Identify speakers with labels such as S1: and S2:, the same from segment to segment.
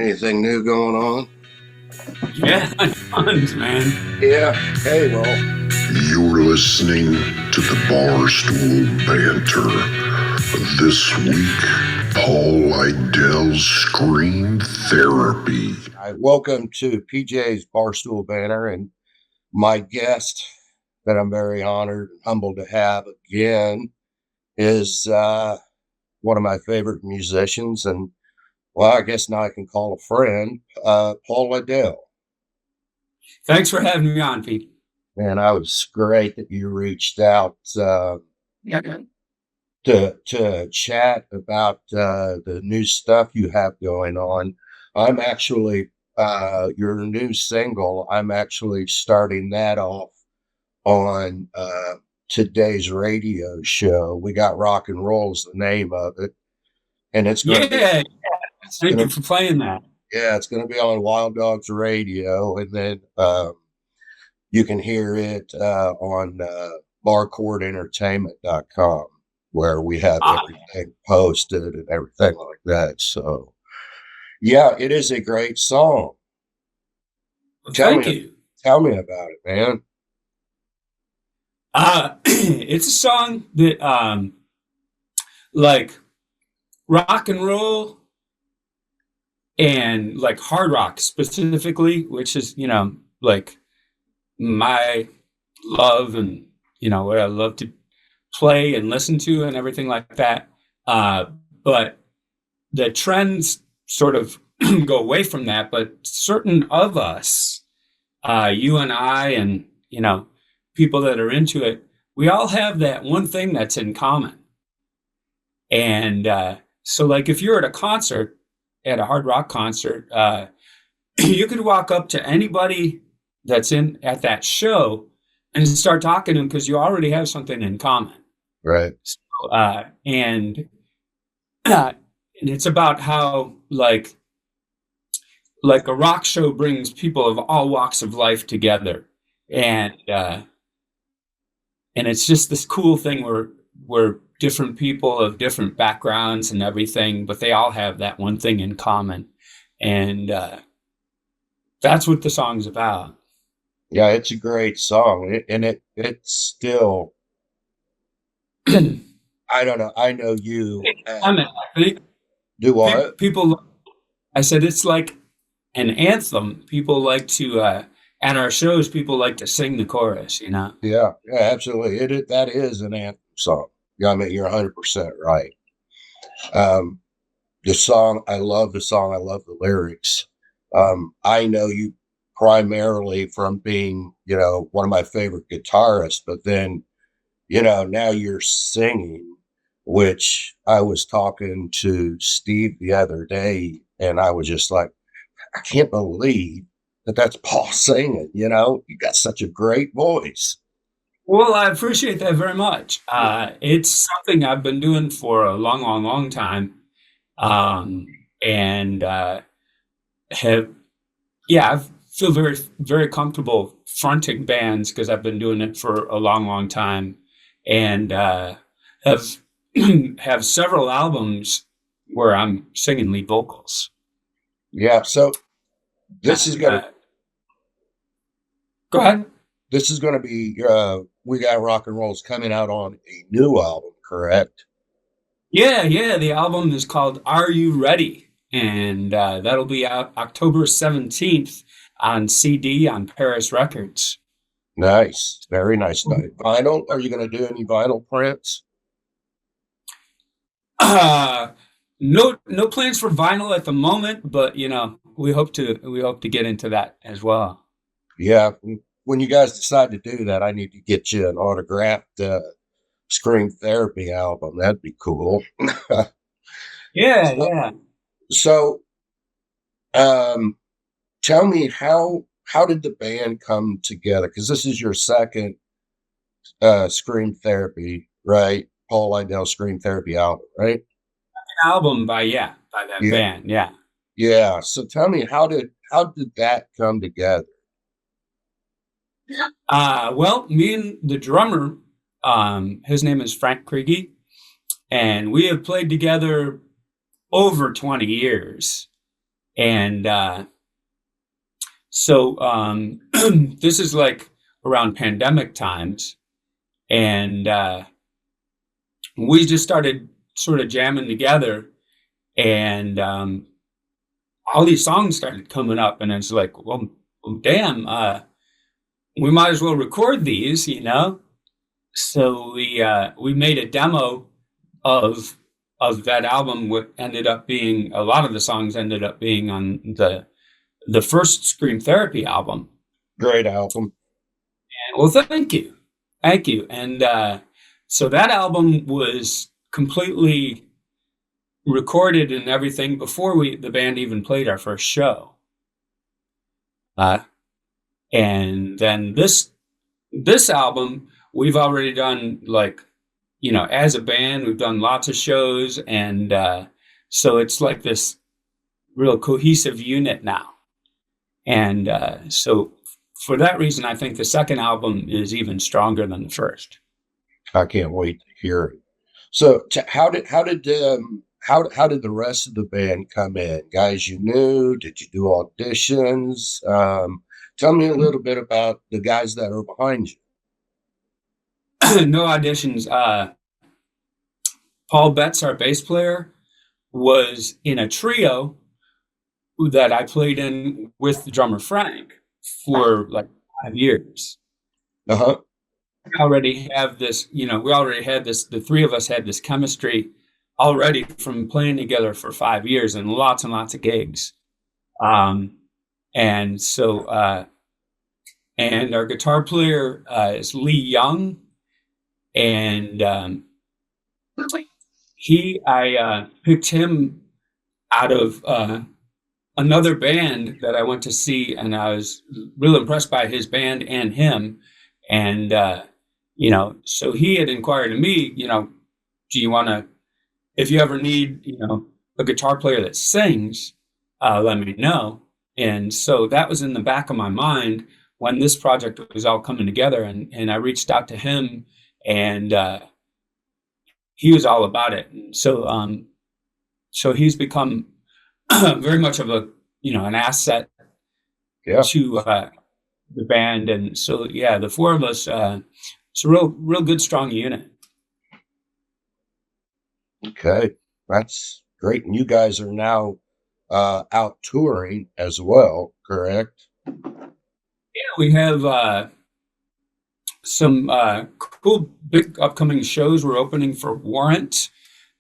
S1: Anything new going on?
S2: Yeah, tons, man.
S1: Yeah. Hey, well,
S3: You're listening to the Barstool Banter. This week, Paul Lidel's Screen Therapy.
S1: welcome to PJ's Barstool Banter, and my guest that I'm very honored and humbled to have again is one of my favorite musicians, and well, I guess now I can call a friend, Paul Lidel.
S2: Thanks for having me on, Pete.
S1: Man, I was great that you reached out
S2: Yeah.
S1: to chat about the new stuff you have going on. I'm actually your new single. I'm actually starting that off on today's radio show. We got rock and roll is the name of it, and it's going to
S2: Yeah. Thank you for playing that.
S1: it's going to be on Wild Dogs Radio, and then you can hear it on barcordeentertainment.com, where we have everything posted and everything like that. So, yeah, it is a great song.
S2: Thank you.
S1: Tell me about it, man.
S2: It's a song that, like rock and roll and like hard rock specifically, which is, like my love and, what I love to play and listen to and everything like that. But the trends sort of go away from that. But certain of us, you and I and, people that are into it, we all have that one thing that's in common. And so like if you're at a concert, at a hard rock concert, you could walk up to anybody that's at that show and start talking to them because you already have something in common.
S1: Right.
S2: So, and it's about how like a rock show brings people of all walks of life together. And it's just this cool thing where different people of different backgrounds and everything, but they all have that one thing in common. And that's what the song's about.
S1: Yeah, it's a great song. It's still, I don't know. I know you.
S2: I think
S1: Do what?
S2: people, I said, it's like an anthem. People like to, at our shows, people like to sing the chorus,
S1: Yeah, absolutely. That is an anthem song. Yeah, I mean, you're 100% right. The song, I love the song. I love the lyrics. I know you primarily from being, one of my favorite guitarists, but then, now you're singing, which I was talking to Steve the other day, and I was just like, I can't believe that's Paul singing, you got such a great voice.
S2: Well, I appreciate that very much. It's something I've been doing for a long, long, long time. And I feel very, very comfortable fronting bands because I've been doing it for a long, long time, and have have several albums where I'm singing lead vocals.
S1: Yeah. So this is gonna
S2: go ahead.
S1: This is gonna be We Got Rock and Roll's coming out on a new album, correct?
S2: Yeah. The album is called Are You Ready? And that'll be out October 17th on CD on Paris Records.
S1: Nice. Very nice. Vinyl? Are you going to do any vinyl prints?
S2: No plans for vinyl at the moment, but we hope to get into that as well.
S1: Yeah. When you guys decide to do that, I need to get you an autographed Screen Therapy album. That'd be cool.
S2: Yeah.
S1: So, tell me how did the band come together? Because this is your second Screen Therapy, right? Paul Lidel Screen Therapy album, right?
S2: An album by that band, yeah.
S1: Yeah. So tell me, how did that come together?
S2: Well, me and the drummer, his name is Frank Kriege, and we have played together over 20 years. And so this is like around pandemic times, and we just started sort of jamming together, and all these songs started coming up, and it's like, well, damn, we might as well record these, you know. So we made a demo of that album. What ended up being, a lot of the songs ended up being on the first Scream Therapy album.
S1: Great album.
S2: And, well, thank you. And so that album was completely recorded and everything before the band even played our first show. And then this album, we've already done, like, you know, as a band, we've done lots of shows, and so it's like this real cohesive unit now. And so for that reason, I think the second album is even stronger than the first.
S1: I can't wait to hear it. So how did the rest of the band come in? Guys you knew? Did you do auditions? Tell me a little bit about the guys that are behind you.
S2: No auditions. Paul Betts, our bass player, was in a trio that I played in with the drummer Frank for like 5 years.
S1: Uh-huh.
S2: We already have this, you know, the three of us had this chemistry already from playing together for 5 years and lots of gigs. And so, and our guitar player is Lee Young, and I picked him out of another band that I went to see, and I was real impressed by his band and him. And you know, so he had inquired of me, you know, do you want to, if you ever need, you know, a guitar player that sings, let me know. And so that was in the back of my mind when this project was all coming together, and I reached out to him, and he was all about it. And so so he's become very much of a, you know, an asset to the band. And so, yeah, the four of us, it's a real good, strong unit.
S1: Okay, that's great. And you guys are now out touring as well, correct?
S2: Yeah, we have some cool big upcoming shows. We're opening for Warrant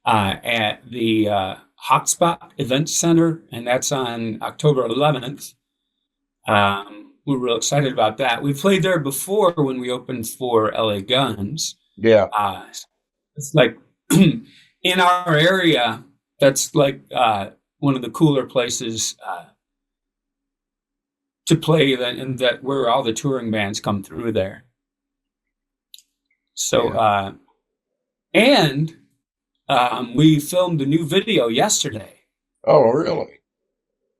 S2: at the Hotspot Event Center, and that's on October 11th. We're real excited about that. We played there before when we opened for LA Guns.
S1: Yeah.
S2: It's like in our area, that's like one of the cooler places to play, that where all the touring bands come through there. So, and we filmed a new video yesterday.
S1: Oh, really?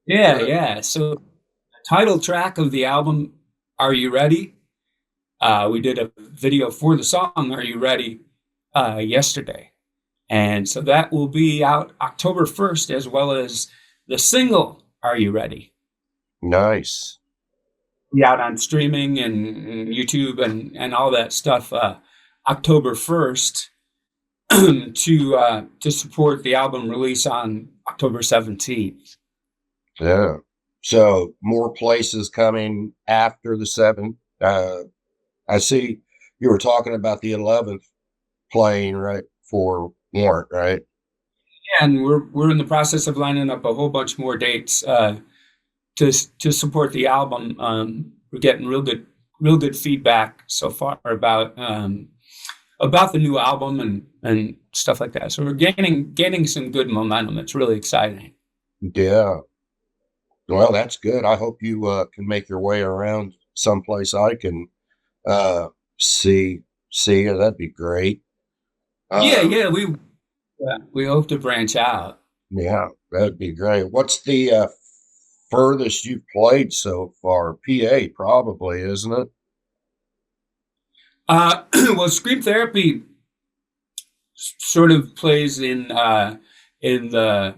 S2: Yeah. So the title track of the album, Are You Ready? We did a video for the song, Are You Ready? Yesterday. And so that will be out October 1st, as well as the single, Are You Ready?
S1: Nice.
S2: Be out on streaming and YouTube and all that stuff October 1st to support the album release on October 17th.
S1: Yeah. So more places coming after the 7th. I see you were talking about the 11th playing, right, for Warrant, right?
S2: Yeah, and we're in the process of lining up a whole bunch more dates to support the album. We're getting real good feedback so far about the new album and stuff like that. So we're gaining some good momentum. It's really exciting.
S1: Yeah. Well, that's good. I hope you can make your way around someplace I can see you. That'd be great.
S2: Yeah. We hope to branch out.
S1: Yeah, that'd be great. What's the furthest you've played so far? PA, probably, isn't it?
S2: Well, Scream Therapy sort of plays in the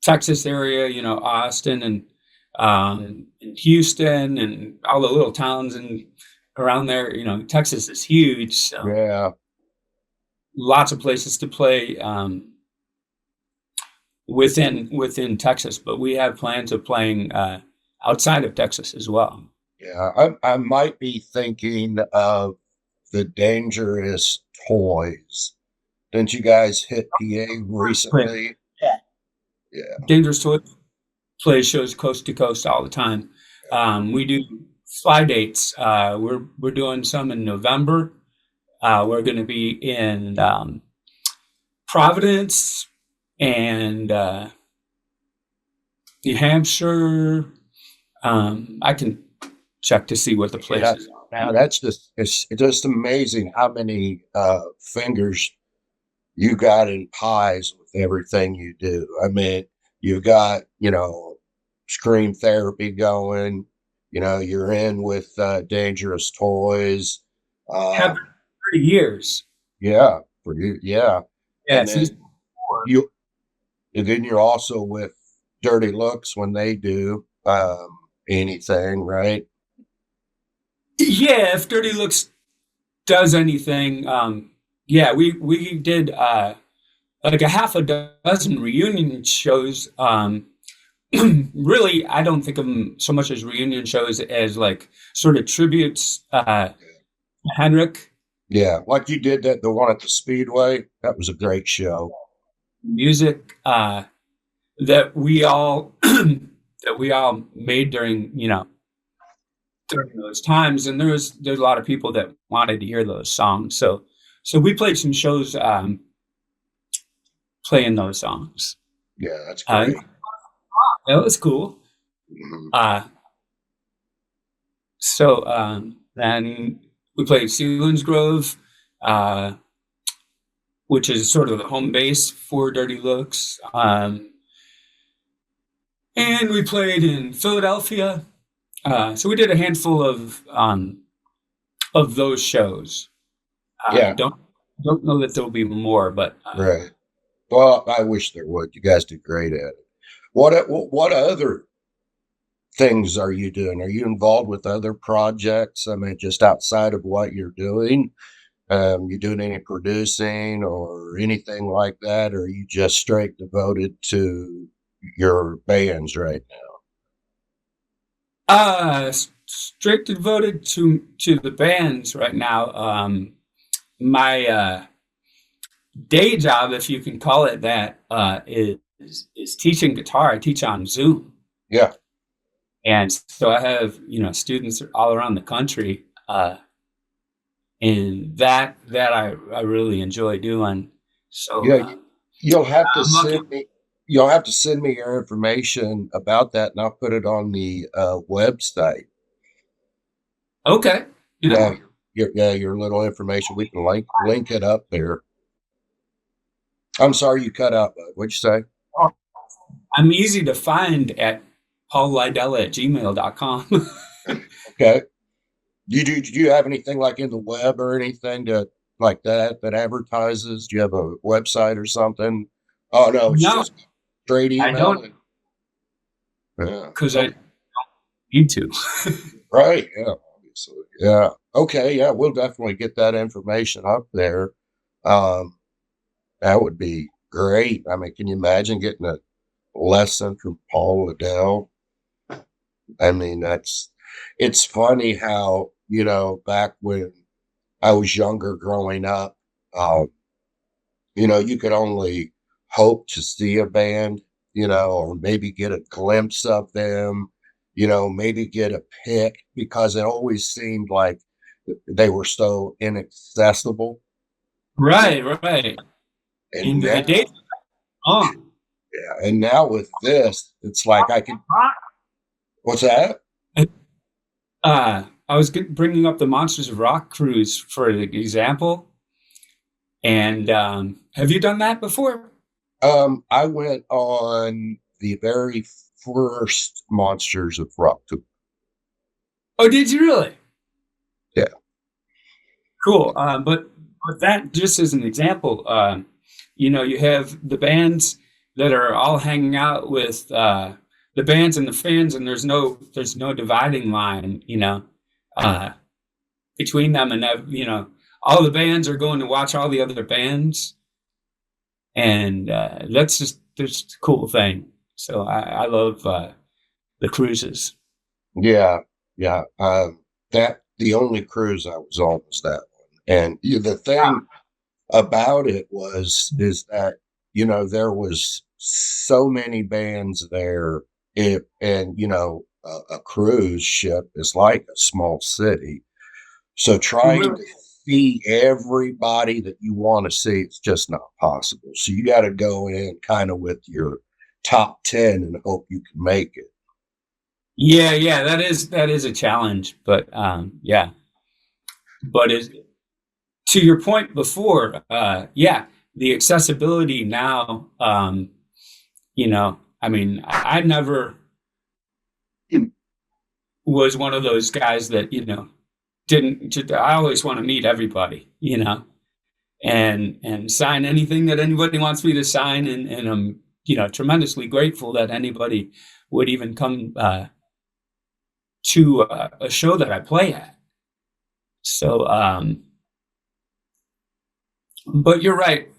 S2: Texas area, Austin and Houston and all the little towns and around there. Texas is huge, so
S1: Yeah.
S2: lots of places to play within Texas. But we have plans of playing outside of Texas as well.
S1: Yeah. I might be thinking of the Dangerous Toys. Didn't you guys hit PA recently?
S2: Yeah.
S1: Yeah.
S2: Dangerous Toys plays shows coast to coast all the time. We do fly dates. We're doing some in November. We're going to be in Providence and New Hampshire. I can check to see what the places are.
S1: Now that's it's just amazing how many fingers you got in pies with everything you do. I mean, you've got, scream therapy going, you're in with Dangerous Toys.
S2: Have 30 years.
S1: Yeah, for you, yeah.
S2: Yeah,
S1: And then you're also with Dirty Looks when they do anything, right?
S2: Yeah, if Dirty Looks does anything, we did like a half a dozen reunion shows. Really, I don't think of them so much as reunion shows as like sort of tributes to Henrik.
S1: Yeah, like you did the one at the Speedway. That was a great show.
S2: Music that we all made during those times, and there's a lot of people that wanted to hear those songs. So we played some shows playing those songs.
S1: Yeah, that's great.
S2: That was cool.
S1: Mhm.
S2: Then we played Selinsgrove, which is sort of the home base for Dirty Looks. And we played in Philadelphia. So we did a handful of those shows.
S1: Yeah.
S2: Don't know that there'll be more, but
S1: Right. Well, I wish there would. You guys did great at it. What other things are you doing? Are you involved with other projects? I mean, just outside of what you're doing, you doing any producing or anything like that? Or are you just straight devoted to your bands right now?
S2: Straight devoted to the bands right now. My day job, if you can call it that, is teaching guitar. I teach on Zoom.
S1: Yeah.
S2: And so I have, students all around the country, and that I really enjoy doing. So
S1: Yeah, you'll have to send me your information about that, and I'll put it on the website.
S2: Okay.
S1: Yeah, your little information. We can link it up there. I'm sorry you cut out, bud. What'd you say?
S2: I'm easy to find at paullidel@gmail.com.
S1: Okay. Do you have anything like in the web or anything like that advertises? Do you have a website or something? Oh no, it's just straight email.
S2: I don't, because I don't need to.
S1: Right. Yeah. Obviously. Yeah. Okay. Yeah. We'll definitely get that information up there. That would be great. I mean, can you imagine getting a lesson from Paul Lidel? I mean, it's funny how, back when I was younger growing up, you could only hope to see a band, or maybe get a glimpse of them, maybe get a pick, because it always seemed like they were so inaccessible.
S2: Right.
S1: And
S2: The day.
S1: yeah, and now with this, it's like I can. What's that?
S2: I was bringing up the Monsters of Rock cruise for an example. And have you done that before?
S1: I went on the very first Monsters of Rock tour.
S2: Oh, did you really?
S1: Yeah.
S2: Cool. But that just as an example, you have the bands that are all hanging out with the bands and the fans, and there's no dividing line, between them, and all the bands are going to watch all the other bands, and that's just a cool thing. So I love the cruises.
S1: Yeah, yeah. That the only cruise I was on was that one, and the thing about it is that there was so many bands there, and a cruise ship is like a small city, so trying to see everybody that you want to see, it's just not possible. So you got to go in kind of with your top 10 and hope you can make it.
S2: Yeah, that is a challenge, but yeah. But to your point before, the accessibility now, I mean, I never was one of those guys that, I always want to meet everybody, and sign anything that anybody wants me to sign. And I'm, tremendously grateful that anybody would even come to a show that I play at. So, but you're right.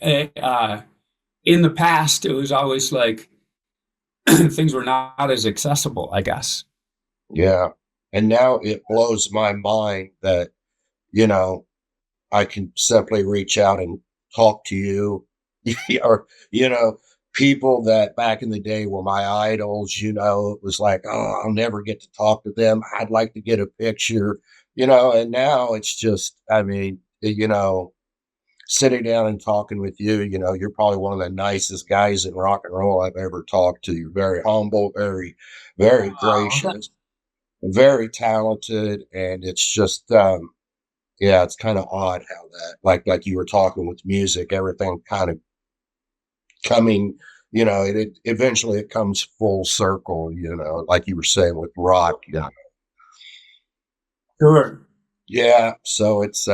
S2: In the past, it was always like things were not as accessible, I guess.
S1: Yeah. And now it blows my mind that, I can simply reach out and talk to you or, people that back in the day were my idols, it was like, oh, I'll never get to talk to them. I'd like to get a picture, and now it's just, I mean, sitting down and talking with you, you're probably one of the nicest guys in rock and roll I've ever talked to. You're very humble, very, very gracious, very talented. And it's just, it's kind of odd how that, like you were talking with music, everything kind of coming, it eventually it comes full circle, like you were saying with rock,
S2: Sure.
S1: Yeah. So it's,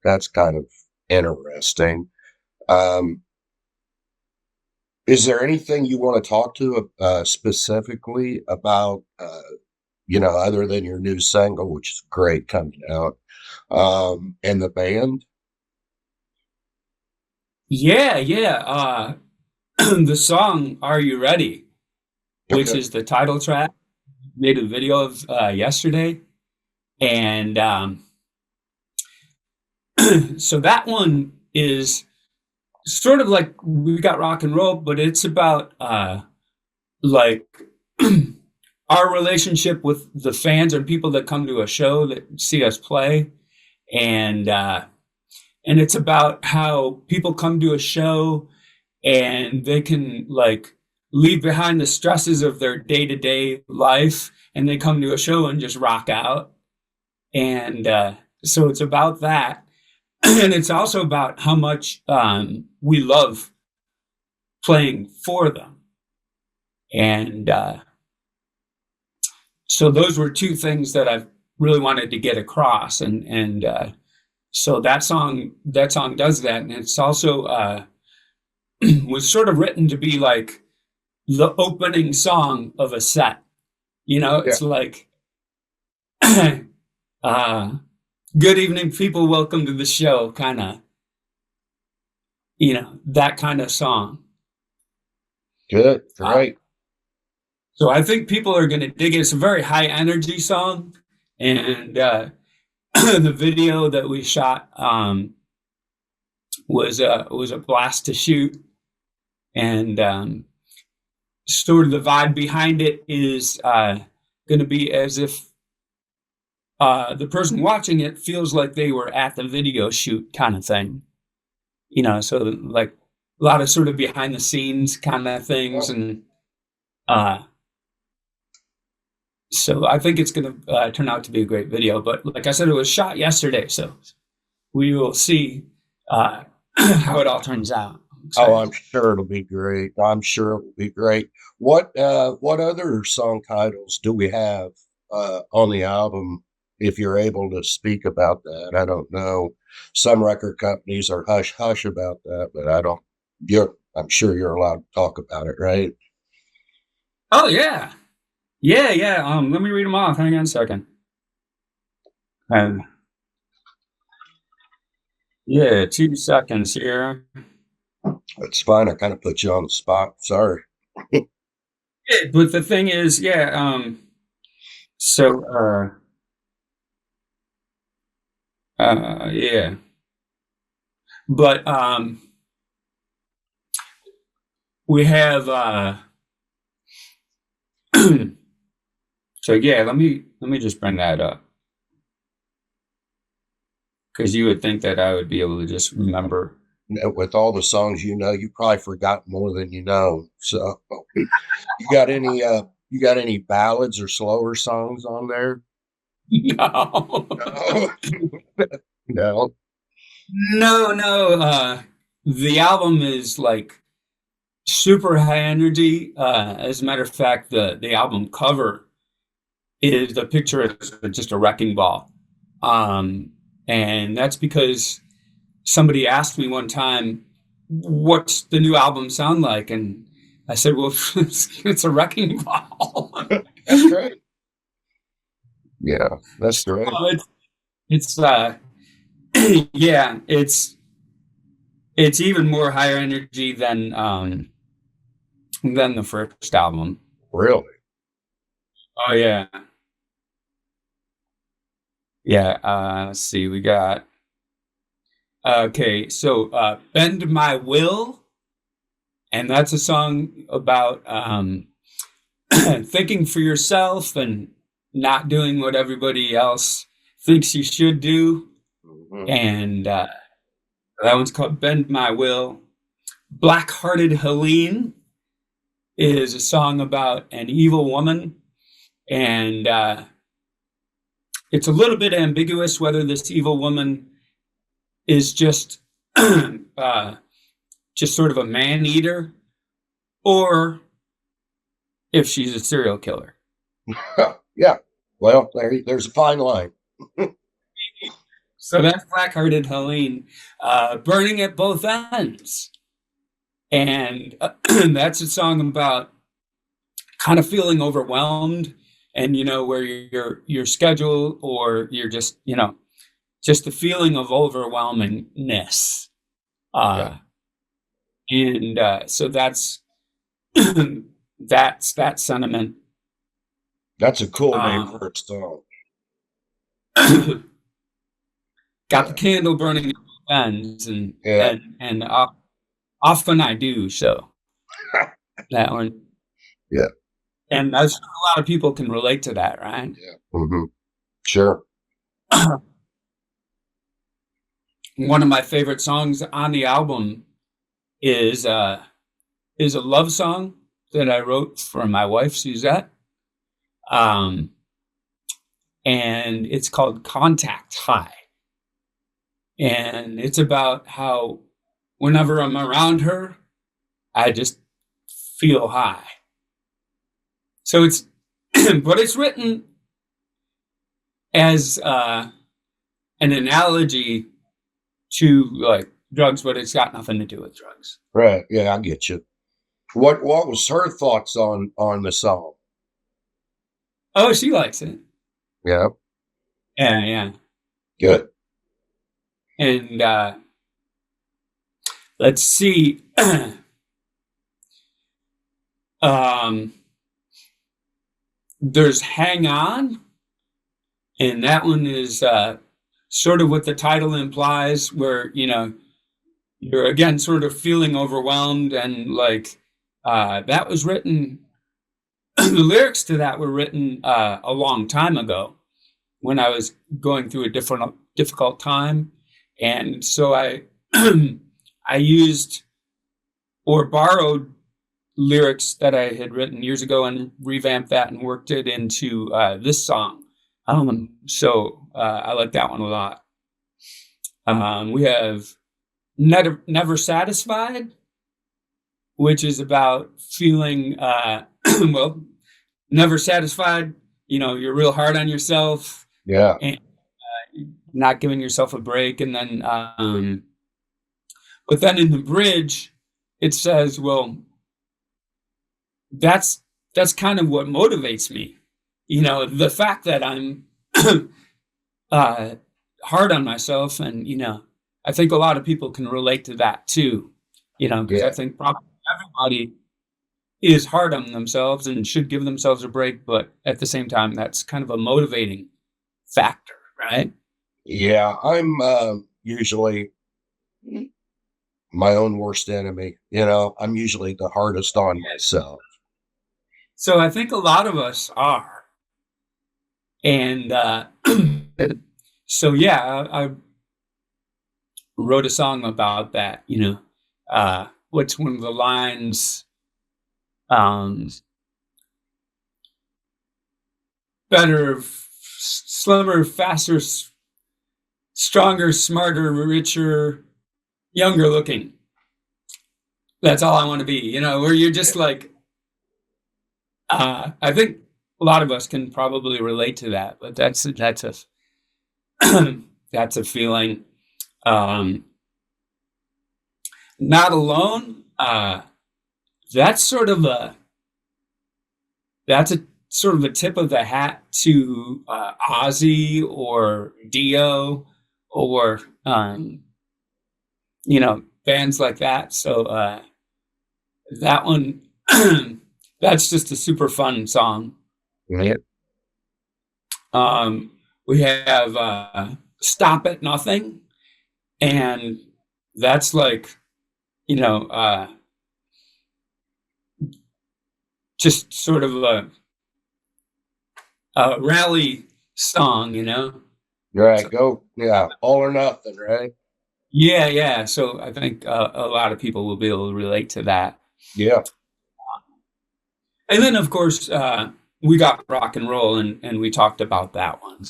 S1: that's kind of interesting. Is there anything you want to talk to specifically about, other than your new single, which is great coming out, and the band?
S2: Yeah. The song "Are You Ready," which
S1: Okay.
S2: is the title track, made a video of yesterday, and so that one is sort of like We Got Rock and Roll, but it's about like our relationship with the fans and people that come to a show that see us play, and it's about how people come to a show and they can like leave behind the stresses of their day-to-day life, and they come to a show and just rock out. And so it's about that. And it's also about how much we love playing for them. And so those were two things that I've really wanted to get across. And so that song does that. And it's also was sort of written to be like the opening song of a set. It's like, good evening, people, welcome to the show, kind of, that kind of song.
S1: Good. Great.
S2: So I think people are going to dig it. It's a very high energy song. And the video that we shot was a blast to shoot. And sort of the vibe behind it is going to be as if the person watching it feels like they were at the video shoot kind of thing. So like a lot of sort of behind the scenes kind of things. And so I think it's going to turn out to be a great video. But like I said, it was shot yesterday, so we will see how it all turns out.
S1: Oh, I'm sure it'll be great. What other song titles do we have on the album? If you're able to speak about that, I don't know. Some record companies are hush hush about that, but I don't. I'm sure you're allowed to talk about it, right?
S2: Oh yeah. Yeah. Let me read them off. Hang on a second. Yeah, 2 seconds here.
S1: That's fine. I kind of put you on the spot. Sorry.
S2: Yeah, but the thing is, so yeah. But we have so yeah, let me just bring that up. Because you would think that I would be able to just remember.
S1: With all the songs you know, you probably forgot more than you know. So you got any ballads or slower songs on there?
S2: No.
S1: No.
S2: No. The album is like super high energy. As a matter of fact, the album cover is the picture is just a wrecking ball. And that's because somebody asked me one time, what's the new album sound like? And I said, well, it's a wrecking ball.
S1: That's great. Yeah, that's great.
S2: It's yeah, it's even more higher energy than the first album.
S1: Really?
S2: Oh yeah. Yeah, let's see, we got okay, so Bend My Will, and that's a song about thinking for yourself and not doing what everybody else thinks you should do.
S1: Mm-hmm.
S2: And that one's called Bend My Will. Black-Hearted Helene is a song about an evil woman, and it's a little bit ambiguous whether this evil woman is just sort of a man-eater or if she's a serial killer.
S1: Yeah. Well, there's a fine line.
S2: So that's Black-Hearted Helene, burning at both ends. And that's a song about kind of feeling overwhelmed and, where your schedule or you're just, just the feeling of overwhelmingness.
S1: Yeah.
S2: And so that's that sentiment.
S1: That's a cool name for a song.
S2: Got the candle burning at both ends, and often I do so. That one.
S1: Yeah.
S2: And a lot of people can relate to that, right?
S1: Yeah. Mm-hmm. Sure.
S2: One of my favorite songs on the album is a love song that I wrote for my wife, Suzette. And it's called Contact High. And it's about how whenever I'm around her, I just feel high. So it's, but it's written as an analogy to like drugs, but it's got nothing to do with drugs.
S1: Right. Yeah, I get you. What was her thoughts on the song?
S2: Oh, she likes it.
S1: Yeah.
S2: Yeah.
S1: Good.
S2: And let's see. There's Hang On, and that one is sort of what the title implies, where you're again sort of feeling overwhelmed, and like that was written. The lyrics to that were written a long time ago when I was going through a difficult time, and so I I used or borrowed lyrics that I had written years ago and revamped that and worked it into this song. So I like that one a lot. We have Never Satisfied, which is about feeling, well, never satisfied. You're real hard on yourself.
S1: Yeah.
S2: And not giving yourself a break. And then, but then in the bridge, it says, well, that's kind of what motivates me. The fact that I'm hard on myself, and I think a lot of people can relate to that too. Because I
S1: Yeah.
S2: think probably everybody is hard on themselves and should give themselves a break, but at the same time, that's kind of a motivating factor, right?
S1: Yeah. I'm usually my own worst enemy. I'm usually the hardest on myself.
S2: So I think a lot of us are. And so, yeah, I wrote a song about that. What's one of the lines? Better, slimmer, faster, stronger, smarter, richer, younger looking. That's all I want to be, where you're just like, I think a lot of us can probably relate to that, but that's a that's a feeling. Not alone. That's sort of a tip of the hat to Ozzy or Dio or bands like that. So that one, that's just a super fun song.
S1: Yeah.
S2: We have Stop at Nothing, and that's like, just sort of a rally song,
S1: Right.
S2: So,
S1: Go. Yeah. All or nothing. Right.
S2: yeah. So I think a lot of people will be able to relate to that.
S1: Yeah.
S2: And then, of course, we got rock and roll, and we talked about that one.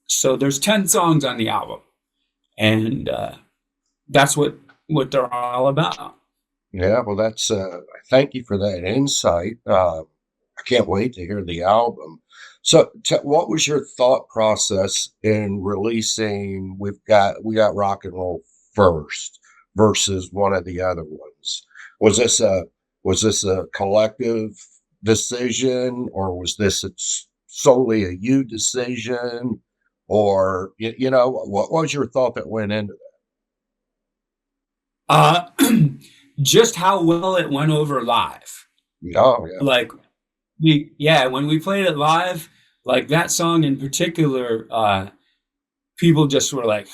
S2: So there's 10 songs on the album, and that's what they're all about.
S1: Yeah. Well, that's, thank you for that insight. I can't wait to hear the album. So what was your thought process in releasing we got rock and roll first versus one of the other ones? Was this a collective decision, or was this solely a you decision, or what was your thought that went into
S2: Uh, just how well it went over live.
S1: that? Oh yeah.
S2: Like when we played it live, like that song in particular, people just were like,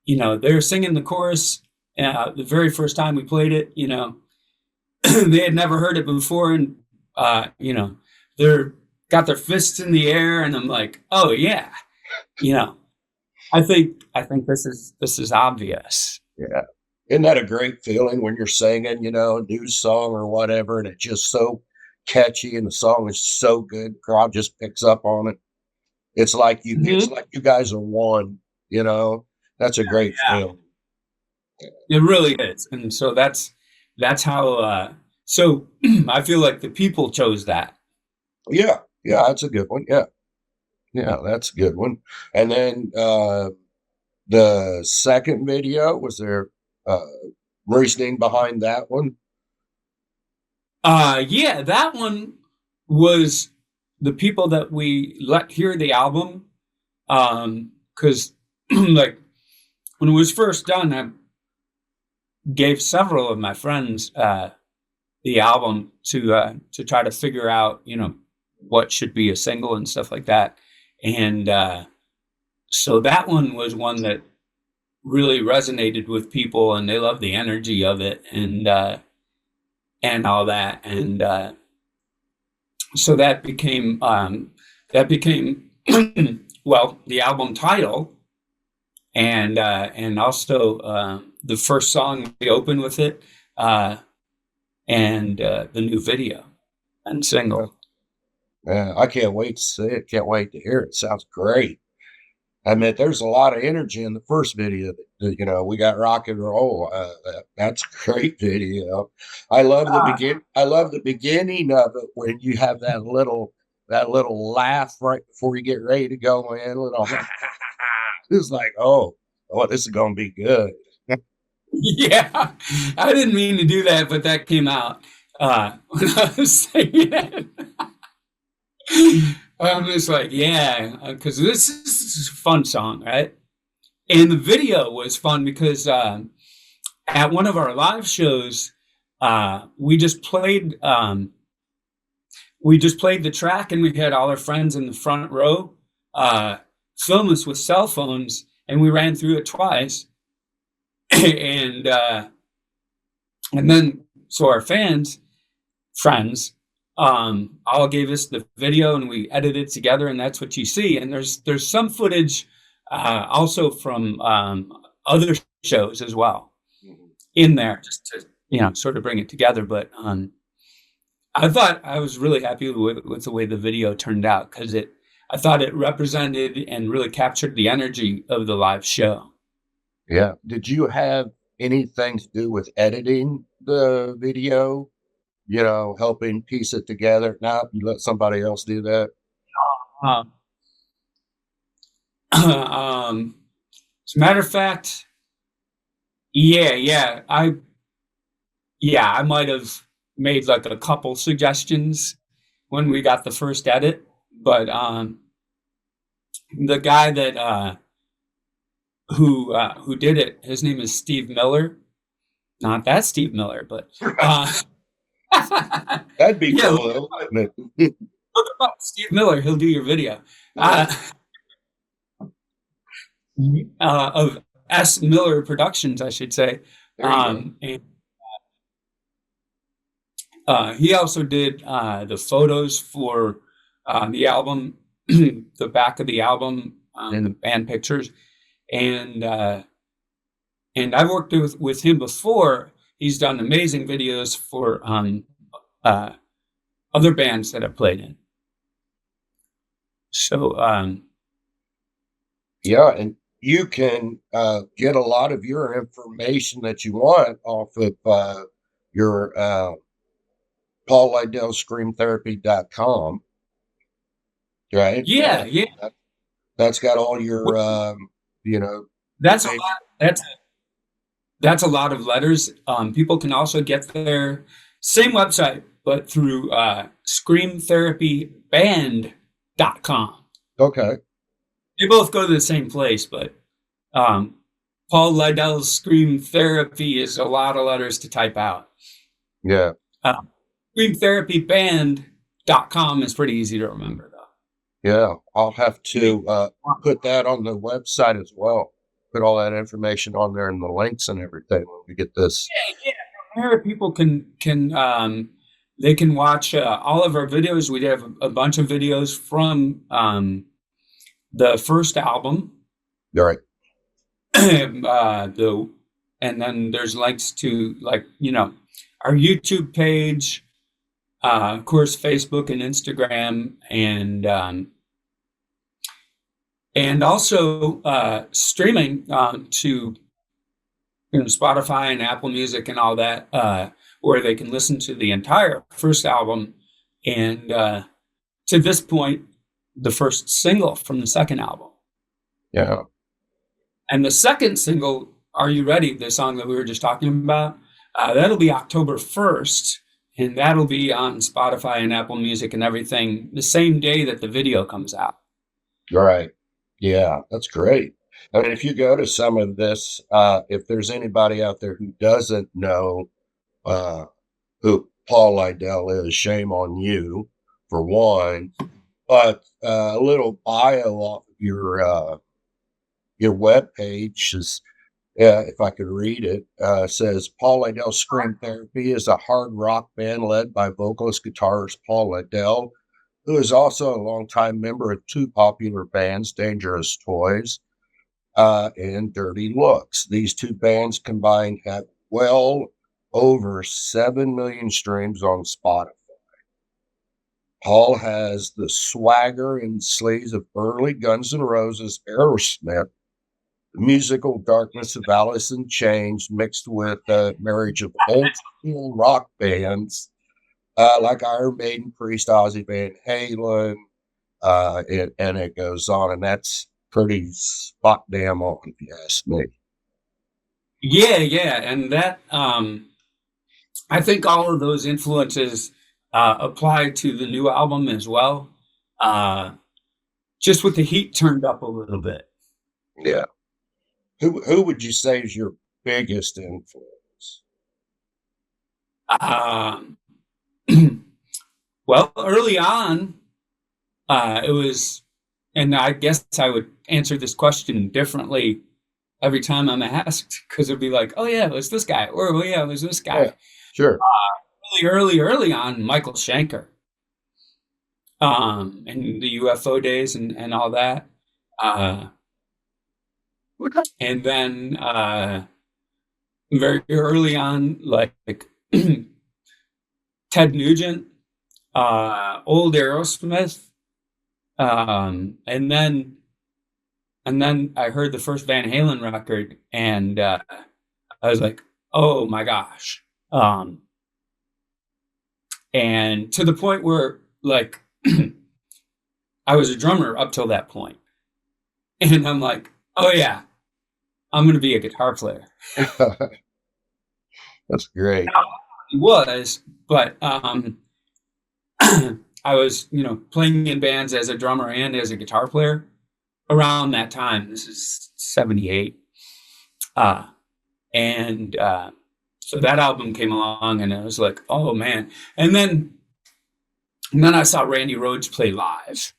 S2: they were singing the chorus the very first time we played it. They had never heard it before, and they're got their fists in the air, and I'm like, oh yeah, I think this is obvious.
S1: Yeah. Isn't that a great feeling when you're singing, a new song or whatever, and it's just so catchy and the song is so good, crowd just picks up on it. It's like it's like you guys are one, That's a great feeling.
S2: It really is, and so that's how. So I feel like the people chose that.
S1: Yeah, yeah, that's a good one. Yeah, yeah, that's a good one. And then the second video, was there reasoning behind that one?
S2: Yeah, that one was the people that we let hear the album. Because like when it was first done, I gave several of my friends the album to try to figure out, what should be a single and stuff like that. And so that one was one that really resonated with people, and they loved the energy of it and all that. And so that became well, the album title, and also the first song we opened with it, and the new video and single.
S1: Yeah, I can't wait to see it. Can't wait to hear it. Sounds great. I mean, there's a lot of energy in the first video. We got rock and roll. That's a great video. I love I love the beginning of it when you have that little laugh right before you get ready to go in. Little, it's like, oh, this is gonna be good.
S2: Yeah, I didn't mean to do that, but that came out when I was saying it. I'm just like, yeah, because this is a fun song, right? And the video was fun because at one of our live shows, we just played the track, and we had all our friends in the front row film us with cell phones, and we ran through it twice, and then so our friends all gave us the video, and we edited together, and that's what you see. And there's some footage also from other shows as well in there, just to sort of bring it together. But I thought I was really happy with the way the video turned out, because I thought it represented and really captured the energy of the live show.
S1: Yeah. Did you have anything to do with editing the video? Helping piece it together? Now you let somebody else do that?
S2: Um, as a matter of fact, yeah, I might have made like a couple suggestions when we got the first edit, but the guy that who did it, his name is Steve Miller. Not that Steve Miller, but
S1: That'd be
S2: yeah,
S1: cool, wouldn't it?
S2: look up Steve Miller. He'll do your video of S. Miller Productions, I should say.
S1: There you go.
S2: And he also did the photos for the album, the back of the album, and the band pictures. And I've worked with him before. He's done amazing videos for other bands that I've played in. So
S1: Yeah, and you can get a lot of your information that you want off of your Paul Lidel ScreamTherapy.com, right?
S2: yeah,
S1: That's got all your
S2: that's a lot. That's a lot of letters. People can also get their same website, but through screamtherapyband.com.
S1: Okay.
S2: They both go to the same place, but Paul Lidel's Scream Therapy is a lot of letters to type out.
S1: Yeah.
S2: Screamtherapyband.com is pretty easy to remember, though.
S1: Yeah. I'll have to put that on the website as well. Put all that information on there and the links and everything when we get this.
S2: Yeah. From there, people can they can watch all of our videos. We have a bunch of videos from the first album.
S1: All right.
S2: And then there's links to our YouTube page, of course, Facebook and Instagram, and also streaming to Spotify and Apple Music and all that, where they can listen to the entire first album and to this point, the first single from the second album.
S1: Yeah.
S2: And the second single, Are You Ready? The song that we were just talking about, that'll be October 1st, and that'll be on Spotify and Apple Music and everything the same day that the video comes out.
S1: All right. Yeah, that's great. I mean, if you go to some of this, if there's anybody out there who doesn't know who Paul Lidel is, shame on you, for one. But a little bio off of your web page is, if I could read it, says Paul Lidel Scream Therapy is a hard rock band led by vocalist guitarist Paul Lidel, who is also a longtime member of two popular bands, Dangerous Toys and Dirty Looks. These two bands combined have well over 7 million streams on Spotify. Paul has the swagger and sleaze of early Guns N' Roses, Aerosmith, the musical darkness of Alice in Chains, mixed with a marriage of old school rock bands like Iron Maiden, Priest, Ozzy, Van Halen, and it goes on. And that's pretty spot damn on, if you ask me.
S2: Yeah, and that I think all of those influences apply to the new album as well. Uh, just with the heat turned up a little bit.
S1: Yeah. Who would you say is your biggest influence?
S2: Um, well, early on, it was, and I guess I would answer this question differently every time I'm asked because it'd be like, "Oh yeah, it was this guy," or "Oh yeah, it was this
S1: Yeah,
S2: guy."
S1: sure.
S2: Early on, Michael Schenker, and the UFO days and all that. Uh, and then very early on, like Ted Nugent, old Aerosmith, and then I heard the first Van Halen record, and I was like, "Oh my gosh!" And to the point where, like, I was a drummer up till that point, and I'm like, "Oh yeah, I'm going to be a guitar player."
S1: That's great.
S2: Now, I was, but I was, playing in bands as a drummer and as a guitar player around that time. This is 78. And so that album came along and I was like, oh man. And then I saw Randy Rhoads play live.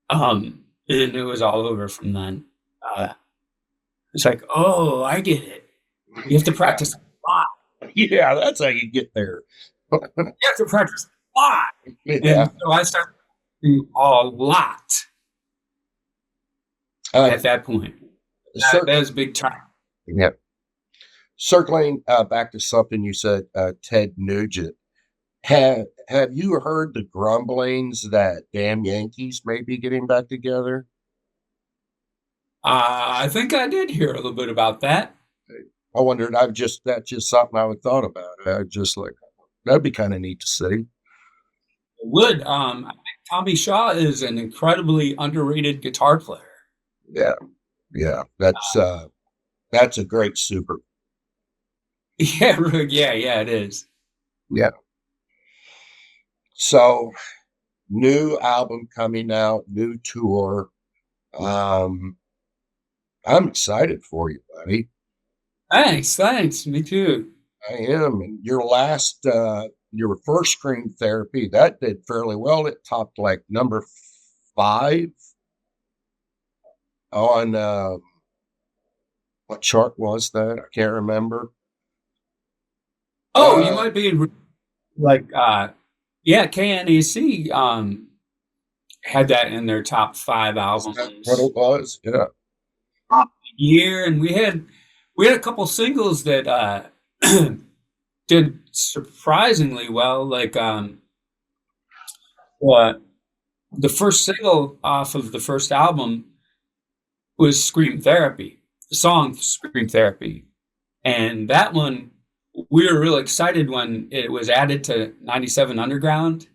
S2: And it was all over from then. It's like, oh, I get it. You have to practice a lot.
S1: Yeah, that's how you get there.
S2: You have to practice a lot.
S1: Yeah.
S2: And so I started doing a lot at that point. That was big time.
S1: Yeah. Circling back to something you said, Ted Nugent. Have you heard the grumblings that damn Yankees may be getting back together?
S2: I think I did hear a little bit about that.
S1: I wondered. That's just something I would thought about. I just like that'd be kind of neat to see.
S2: It would. I think Tommy Shaw is an incredibly underrated guitar player.
S1: Yeah, yeah. That's a great super.
S2: Yeah, yeah, it is.
S1: Yeah. So new album coming out, new tour. I'm excited for you, buddy.
S2: Thanks. Me too.
S1: I am. And your first Scream Therapy, that did fairly well. It topped like number 5 on what chart was that? I can't remember.
S2: Oh, you might be like, yeah, KNAC had that in their top 5 albums.
S1: What it was? Yeah.
S2: Year, and we had a couple singles that did surprisingly well. Like what the first single off of the first album was Scream Therapy, the song Scream Therapy. And that one, we were real excited when it was added to 97 Underground.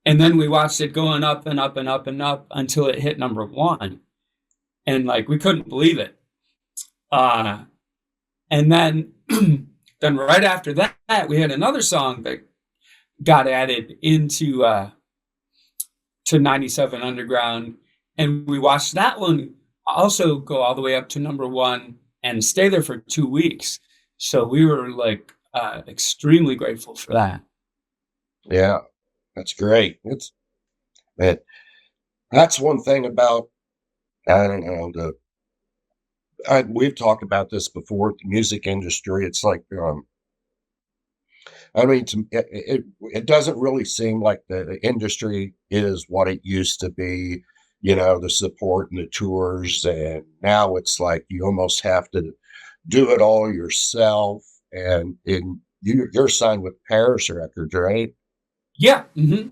S2: And then we watched it going up and up and up and up until it hit number 1. And like, we couldn't believe it. And then, then right after that, we had another song that got added into to 97 Underground, and we watched that one also go all the way up to number 1 and stay there for 2 weeks. So we were like extremely grateful for that.
S1: Yeah, that's great. That's one thing about, I don't know, we've talked about this before, the music industry. It's like, I mean, it doesn't really seem like the industry is what it used to be, the support and the tours. And now it's like you almost have to do it all yourself. And you're signed with Paris Records, right?
S2: Yeah. Mm-hmm.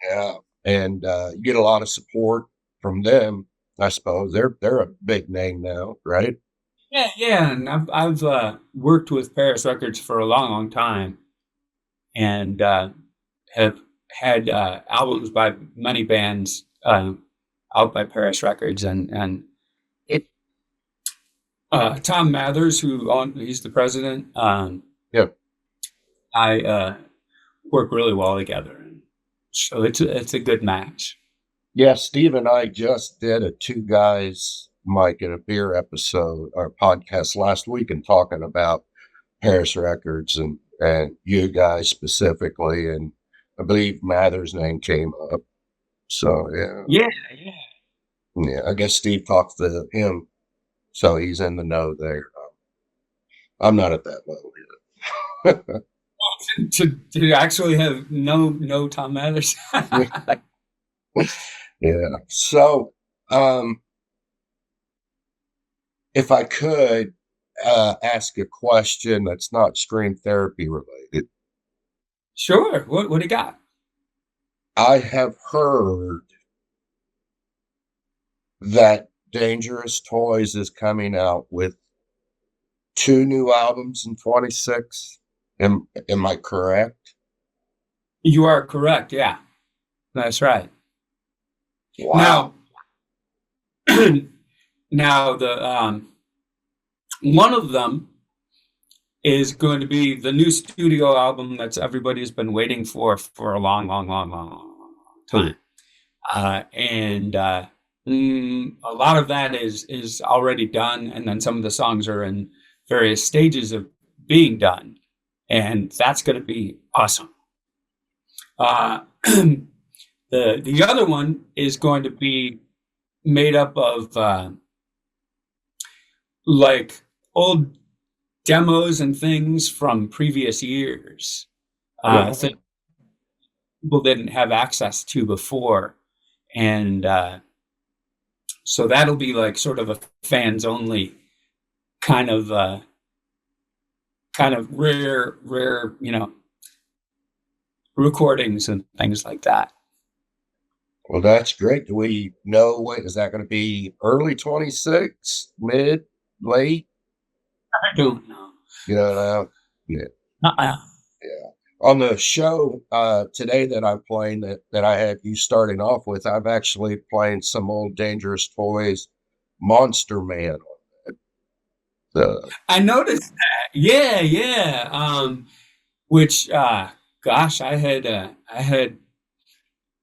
S1: Yeah. And you get a lot of support from them, I suppose. They're a big name now, right?
S2: Yeah. And I've worked with Paris Records for a long time, and have had albums by many bands out by Paris Records, and it Tom Mathers, he's the president.
S1: Yeah.
S2: I work really well together, and so it's a good match.
S1: Yeah, Steve and I just did a two guys Mike and a beer episode or podcast last week and talking about Paris Records and you guys specifically, and I believe Mather's name came up. So
S2: Yeah.
S1: yeah. I guess Steve talked to him, so he's in the know there. I'm not at that level yet.
S2: To actually have no Tom Mathers.
S1: Yeah. So, if I could ask a question that's not Scream Therapy related,
S2: Sure. What do you got?
S1: I have heard that Dangerous Toys is coming out with 2 new albums in 26. Am I correct?
S2: You are correct. Yeah, that's right.
S1: Wow.
S2: Now the one of them is going to be the new studio album that's everybody's been waiting for a long time. And a lot of that is already done, and then some of the songs are in various stages of being done, and that's going to be awesome. The other one is going to be made up of like old demos and things from previous years, things people didn't have access to before, and so that'll be like sort of a fans only kind of rare, recordings and things like that.
S1: Well, that's great. Do we know is that going to be early 26, mid, late?
S2: I don't know.
S1: You know, yeah.
S2: Uh-uh.
S1: Yeah. On the show today that I'm playing that I had you starting off with, I'm actually playing some old Dangerous Toys Monster Man on it.
S2: I noticed that. Yeah. Which gosh, I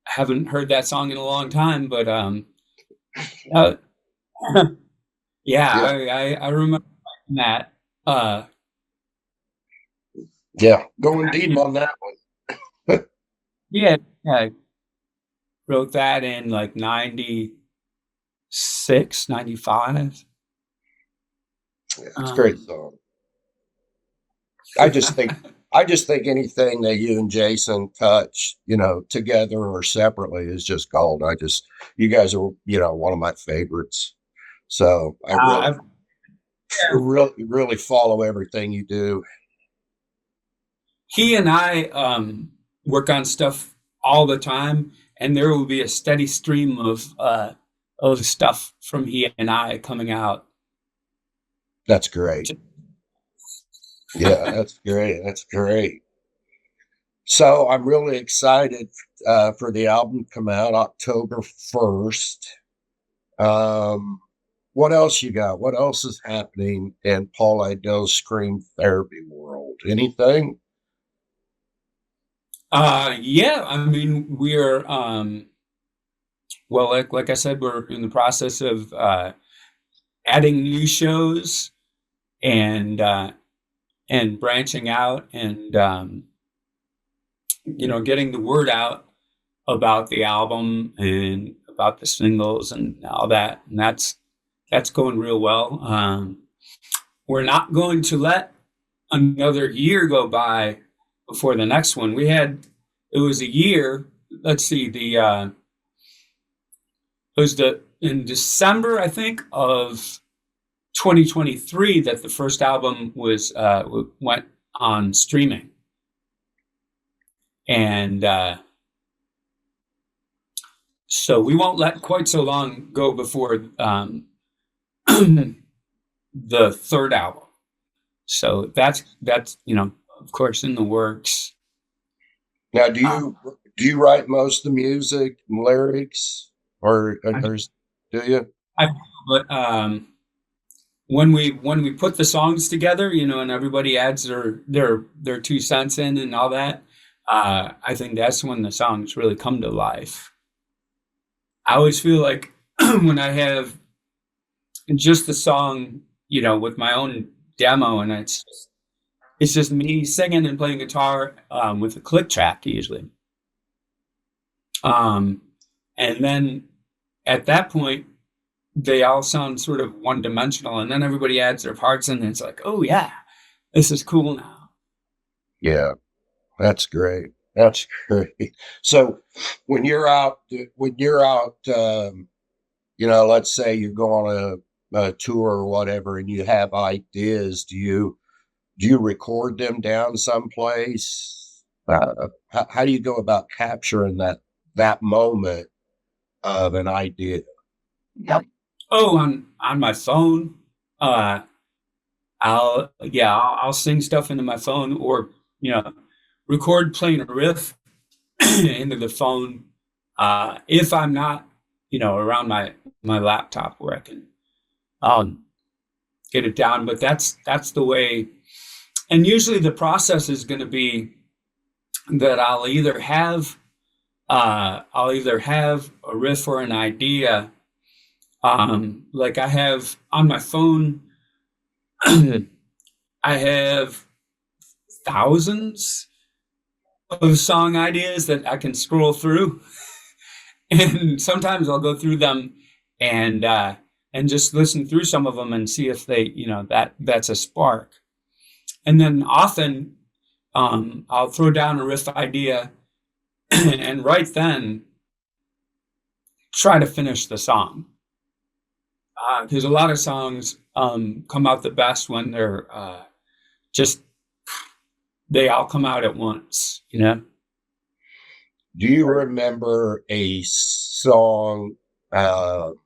S2: haven't heard that song in a long time, but yeah. I remember that.
S1: Yeah, going deep on that one.
S2: Yeah, I wrote that in like 96, 95.
S1: Yeah, it's a great song. I just think anything that you and Jason touch, together or separately is just gold. You guys are, one of my favorites. So I really follow everything you do.
S2: He and I work on stuff all the time, and there will be a steady stream of stuff from he and I coming out.
S1: That's great. Yeah, that's great. That's great. So I'm really excited for the album to come out October 1st. What else you got? What else is happening in Paul Lidel's Scream Therapy world? Anything?
S2: Yeah, I mean, we're well, like I said, we're in the process of adding new shows and branching out and getting the word out about the album and about the singles and all that, and that's going real well. We're not going to let another year go by before the next one. It was a year. Let's see, it was in December, I think, of 2023 that the first album went on streaming, and so we won't let quite so long go before the third album. So that's of course in the works.
S1: Now, do you write most of the music and lyrics, or do you?
S2: But when we put the songs together, and everybody adds their 2 cents in and all that, I think that's when the songs really come to life. I always feel like when I have just the song, with my own demo, and it's just me singing and playing guitar with a click track usually. And then at that point, they all sound sort of one-dimensional, and then everybody adds their parts in, and it's like, oh yeah, this is cool now.
S1: Yeah, that's great. That's great. So when you're out, let's say you go on a tour or whatever, and you have ideas, do you record them down someplace? How do you go about capturing that moment of an idea?
S2: Yep. Oh, on my phone. I'll sing stuff into my phone, or record playing a riff into the phone. If I'm not, around my laptop where I can get it down. But that's the way. And usually the process is going to be that I'll either have a riff or an idea. Like I have on my phone, I have thousands of song ideas that I can scroll through. And sometimes I'll go through them and just listen through some of them and see if they, that's a spark. And then often I'll throw down a riff idea and right then try to finish the song. Because a lot of songs come out the best when they're they all come out at once,
S1: Do you remember a song that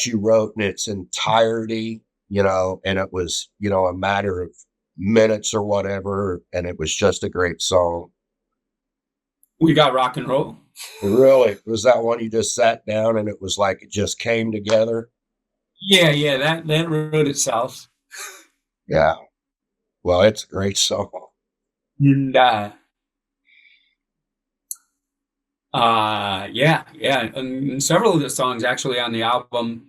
S1: you wrote in its entirety, and it was, a matter of minutes or whatever, and it was just a great song?
S2: We Got Rock and Roll.
S1: Really? Was that one you just sat down and it was like it just came together?
S2: Yeah, that wrote itself.
S1: Yeah. Well, it's a great song.
S2: And yeah. And several of the songs actually on the album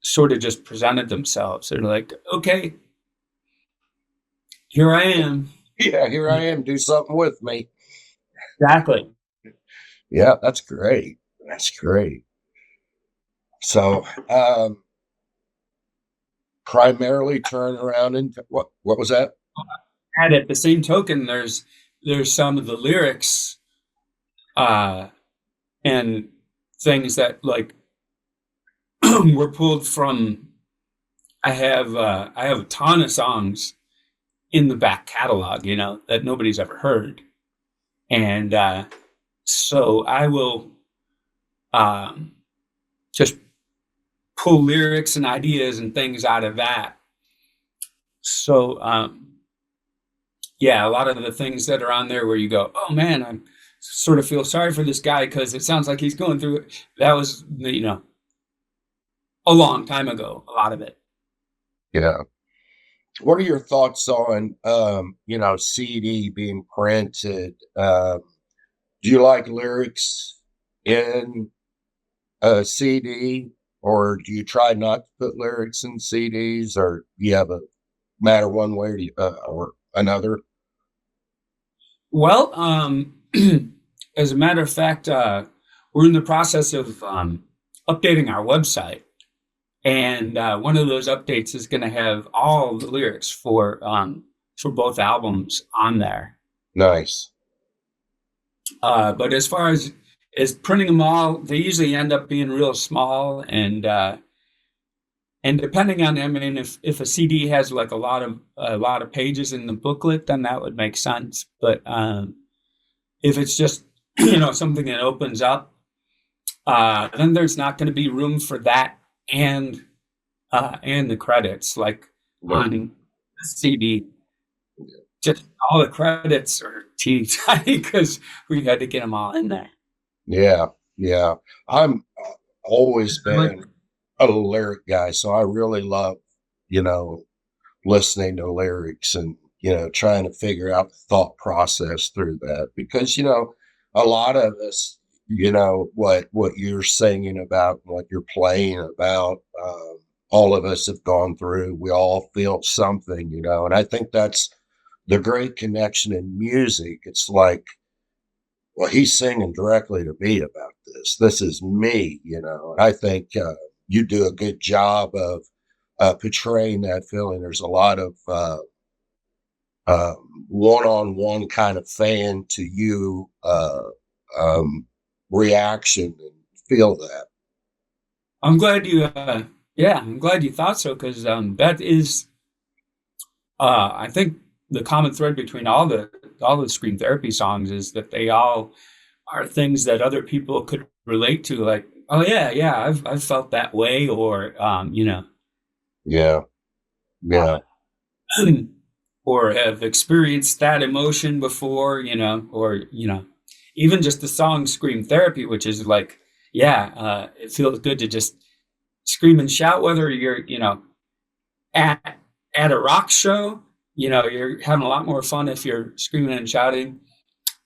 S2: sort of just presented themselves. They're like, okay, here I am.
S1: Yeah, here I am. Do something with me.
S2: Exactly.
S1: Yeah, that's great. That's great. So, primarily turn around and what was that?
S2: And at the same token, there's some of the lyrics, and things that like were pulled from. I have a ton of songs in the back catalog, that nobody's ever heard. And so I will just pull lyrics and ideas and things out of that. So, a lot of the things that are on there where you go, oh man, I sort of feel sorry for this guy because it sounds like he's going through it. That was, a long time ago, a lot of it.
S1: Yeah. What are your thoughts on, CD being printed? Do you like lyrics in a CD, or do you try not to put lyrics in CDs, or do you have a matter one way or another?
S2: Well, as a matter of fact, we're in the process of updating our website. And one of those updates is going to have all the lyrics for both albums on there.
S1: Nice.
S2: But as far as printing them all, they usually end up being real small, and depending on, if a CD has like a lot of pages in the booklet, then that would make sense. But if it's just something that opens up, then there's not going to be room for that and the credits, like on the CD. Just all the credits are teeny tiny because we had to get them all in there.
S1: Yeah. I'm always been a lyric guy, so I really love, you know, listening to lyrics and, you know, trying to figure out the thought process through that because, you know, a lot of us, you know, what you're singing about, what you're playing about, all of us have gone through. We all feel something, you know, and I think that's the great connection in music. It's like, well, he's singing directly to me about this. This is me, you know. And I think you do a good job of portraying that feeling. There's a lot of one-on-one kind of fan to you um, reaction and feel that.
S2: I'm glad you, yeah, I'm glad you thought so because that is, I think, the common thread between all the Scream Therapy songs is that they all are things that other people could relate to. Like, oh yeah, I've felt that way, or you know,
S1: Yeah, yeah,
S2: or have experienced that emotion before, you know, or you know, even just the song "Scream Therapy," which is like, yeah, it feels good to just scream and shout, whether you're, you know, at a rock show. You know, you're having a lot more fun if you're screaming and shouting.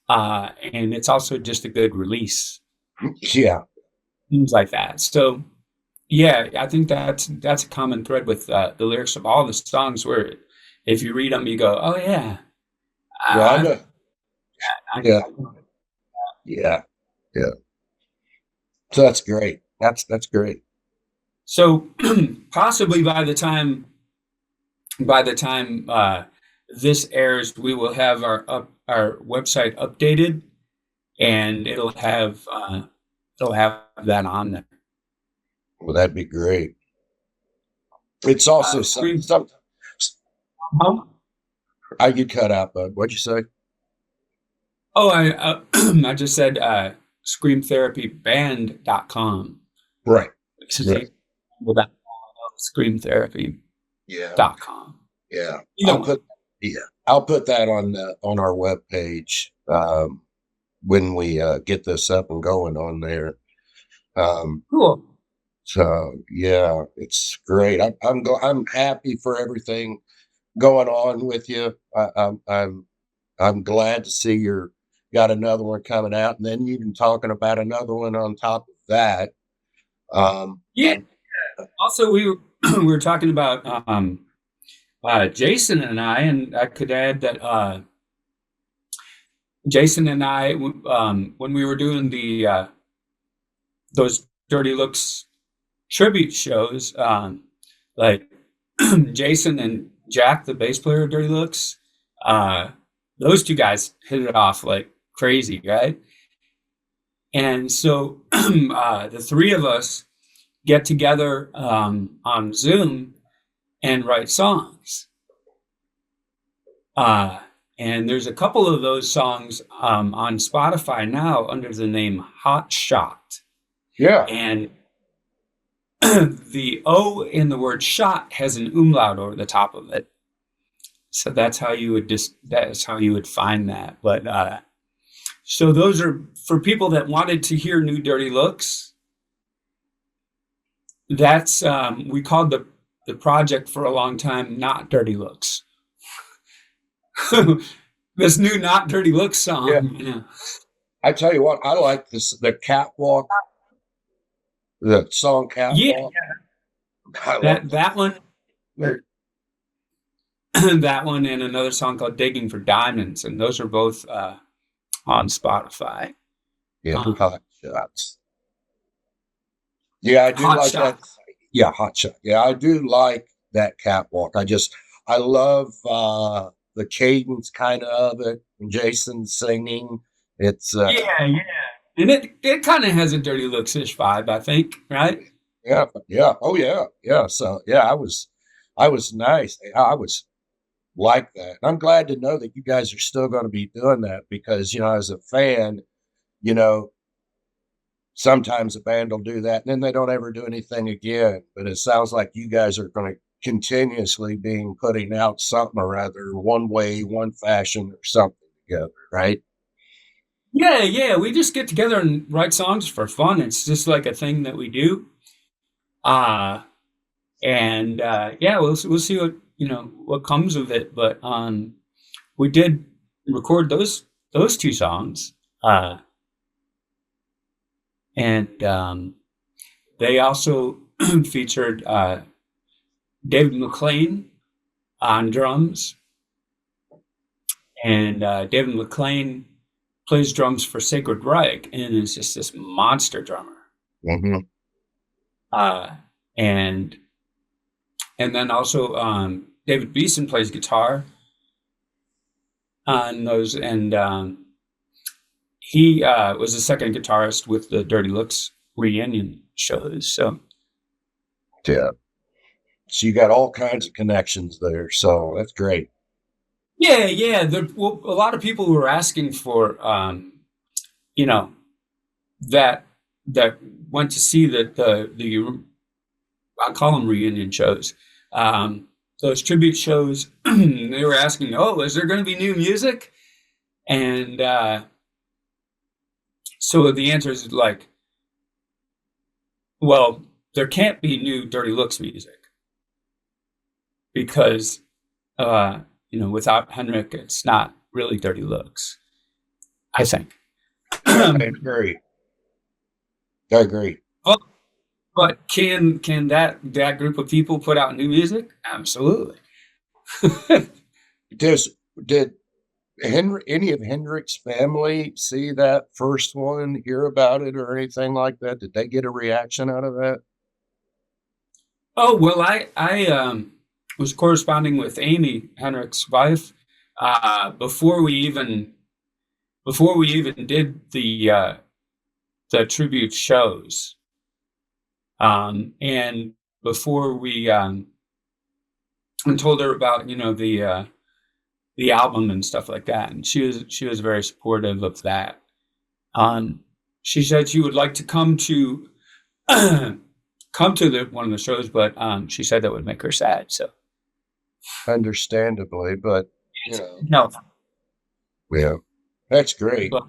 S2: And it's also just a good release,
S1: yeah.
S2: things like that. So, yeah, I think that's a common thread with the lyrics of all the songs where if you read them, you go, oh, yeah.
S1: Yeah, I
S2: I,
S1: know.
S2: I,
S1: Yeah, yeah, yeah. So that's great. That's great.
S2: so possibly by the time this airs, we will have our website updated, and it'll have that on there.
S1: Well, that'd be great. It's also
S2: Scream.
S1: some
S2: Oh,
S1: I get cut out, bud. What'd you say?
S2: I I just said screamtherapyband.com.
S1: Right.
S2: Which is
S1: Right.
S2: without screamtherapy.com.
S1: Yeah. Yeah.
S2: Either one.
S1: I'll put that on our webpage when we get this up and going on there.
S2: Cool.
S1: So yeah, it's great. I'm happy for everything going on with you. I'm glad to see you're got another one coming out, and then even talking about another one on top of that.
S2: Yeah. Also, we were we were talking about Jason and I could add that Jason and I, when we were doing the those Dirty Looks tribute shows, like Jason and Jack, the bass player of Dirty Looks, those two guys hit it off like crazy, right? And so the three of us get together on Zoom and write songs. And there's a couple of those songs on Spotify now under the name Hot Shot.
S1: Yeah.
S2: And the O in the word shot has an umlaut over the top of it. So that's how you would find that. But so those are for people that wanted to hear new Dirty Looks. That's we called the project for a long time Not Dirty Looks. This new Not Dirty Looks song.
S1: Yeah.
S2: Yeah.
S1: I tell you what, I like the Catwalk, the song Catwalk.
S2: Yeah.
S1: I love
S2: That one.
S1: that.
S2: That one and another song called Digging for Diamonds, and those are both on Spotify.
S1: Yeah, Hot Shots. Yeah, I do
S2: Hot
S1: like
S2: Shot.
S1: that. Yeah, Hot Shot. Yeah, I do like that Catwalk. I love the cadence kind of it. And Jason singing. It's
S2: Yeah. And it kind of has a Dirty Looks-ish vibe, I think, right?
S1: yeah. Oh yeah. So yeah, I was nice. I was like that. I'm glad to know that you guys are still going to be doing that because, you know, as a fan, you know, sometimes a band will do that and then they don't ever do anything again. But it sounds like you guys are going to continuously being putting out something or other, one way, one fashion, or something together, right?
S2: Yeah. We just get together and write songs for fun. It's just like a thing that we do. And yeah, we'll see what comes of it. But we did record those two songs, and they also featured David McLean on drums, and David McLean plays drums for Sacred Reich and is just this monster drummer.
S1: Mm-hmm.
S2: And then also David Beeson plays guitar on those, and he was the second guitarist with the Dirty Looks reunion shows. So
S1: yeah, so you got all kinds of connections there. So that's great.
S2: Yeah. A lot of people were asking for, that went to see the I call them reunion shows. Those tribute shows. They were asking, "Oh, is there going to be new music?" And so the answer is like, well, there can't be new Dirty Looks music because, without Henrik, it's not really Dirty Looks, I think.
S1: I agree.
S2: But can that group of people put out new music? Absolutely.
S1: Did any of Hendrik's family see that first one, hear about it, or anything like that? Did they get a reaction out of that?
S2: Oh well, I was corresponding with Amy, Henrik's wife, before we even did the tribute shows, and before we and told her about the album and stuff like that, and she was very supportive of that. She said she would like to come to one of the shows, but she said that would make her sad. So,
S1: understandably, but
S2: no,
S1: yeah, that's great.
S2: But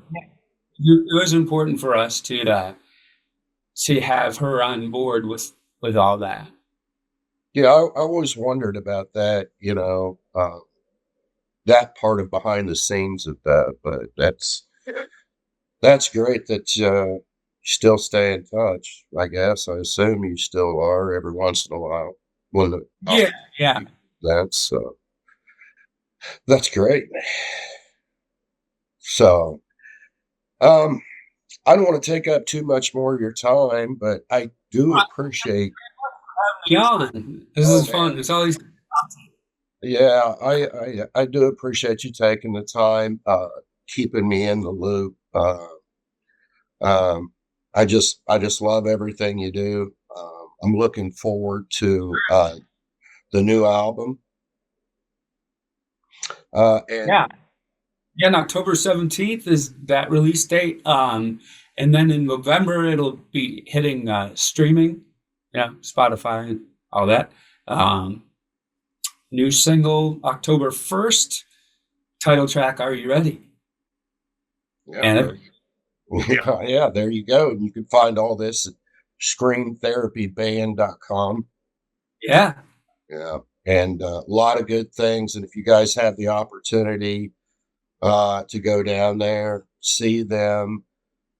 S2: it was important for us to have her on board with all that.
S1: Yeah, I always wondered about that. That part of behind the scenes of that, but that's great that you still stay in touch. I guess I assume you still are every once in a while.
S2: Yeah.
S1: That's great. So, I don't want to take up too much more of your time, but I do appreciate.
S2: This is fun. It's always.
S1: Yeah, I do appreciate you taking the time, keeping me in the loop. I just love everything you do. I'm looking forward to the new album.
S2: And October 17th is that release date. And then in November it'll be hitting streaming, Spotify and all that. New single October 1st, title track "Are You Ready?"
S1: Yeah, there you go. And you can find all this at screamtherapyband.com.
S2: Yeah.
S1: And a lot of good things. And if you guys have the opportunity to go down there, see them.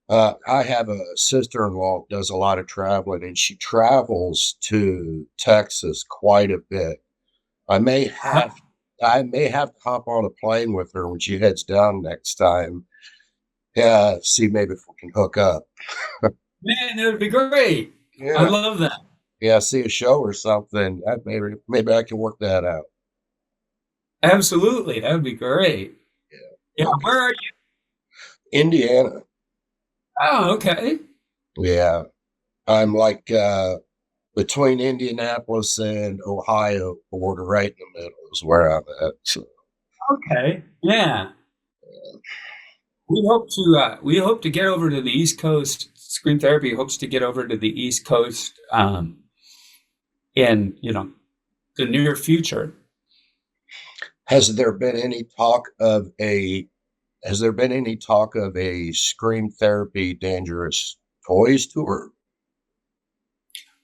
S1: I have a sister-in-law who does a lot of traveling, and she travels to Texas quite a bit. I may have to hop on a plane with her when she heads down next time. Yeah, see maybe if we can hook up.
S2: Man, it would be great. Yeah. I love that.
S1: Yeah, see a show or something. Maybe I can work that out.
S2: Absolutely, that would be great. Yeah. Okay. Where are you?
S1: Indiana.
S2: Oh, okay.
S1: Yeah, I'm like between Indianapolis and Ohio border, right in the middle is where I'm at. So.
S2: Okay. Yeah. We hope to get over to the East Coast. Scream Therapy hopes to get over to the East Coast in the near future.
S1: Has there been any talk of a Scream Therapy Dangerous Toys tour?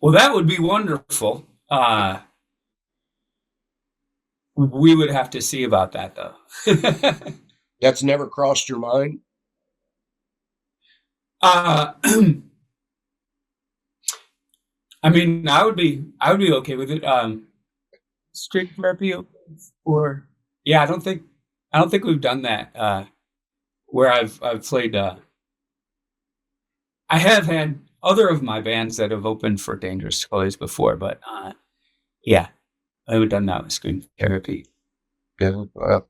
S2: Well, that would be wonderful. We would have to see about that, though.
S1: That's never crossed your mind?
S2: uh, I mean, I would be okay with it. Street therapy, or yeah, I don't think we've done that. Where I've played. I have had other of my bands that have opened for Dangerous Toys before, but yeah, I haven't done that with Screen Therapy.
S1: Yeah, well,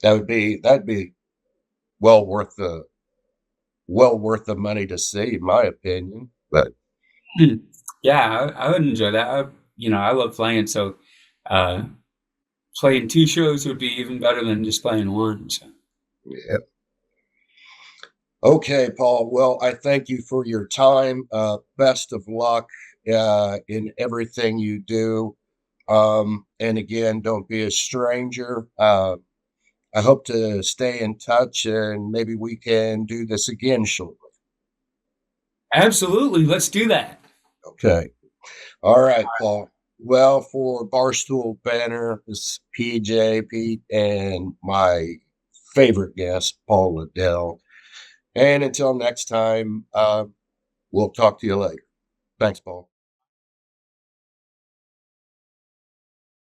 S1: that'd be well worth the money to see, in my opinion. But
S2: Yeah, I would enjoy that. I love playing, so playing 2 shows would be even better than just playing 1. So.
S1: yeah. Okay, Paul. Well, I thank you for your time. Best of luck in everything you do. And again, don't be a stranger. I hope to stay in touch, and maybe we can do this again shortly.
S2: Absolutely, let's do that.
S1: Okay. All right, Paul. Well, for Barstool Banter, this is PJ, Pete, and my favorite guest, Paul Lidel. And until next time, we'll talk to you later. Thanks, Paul.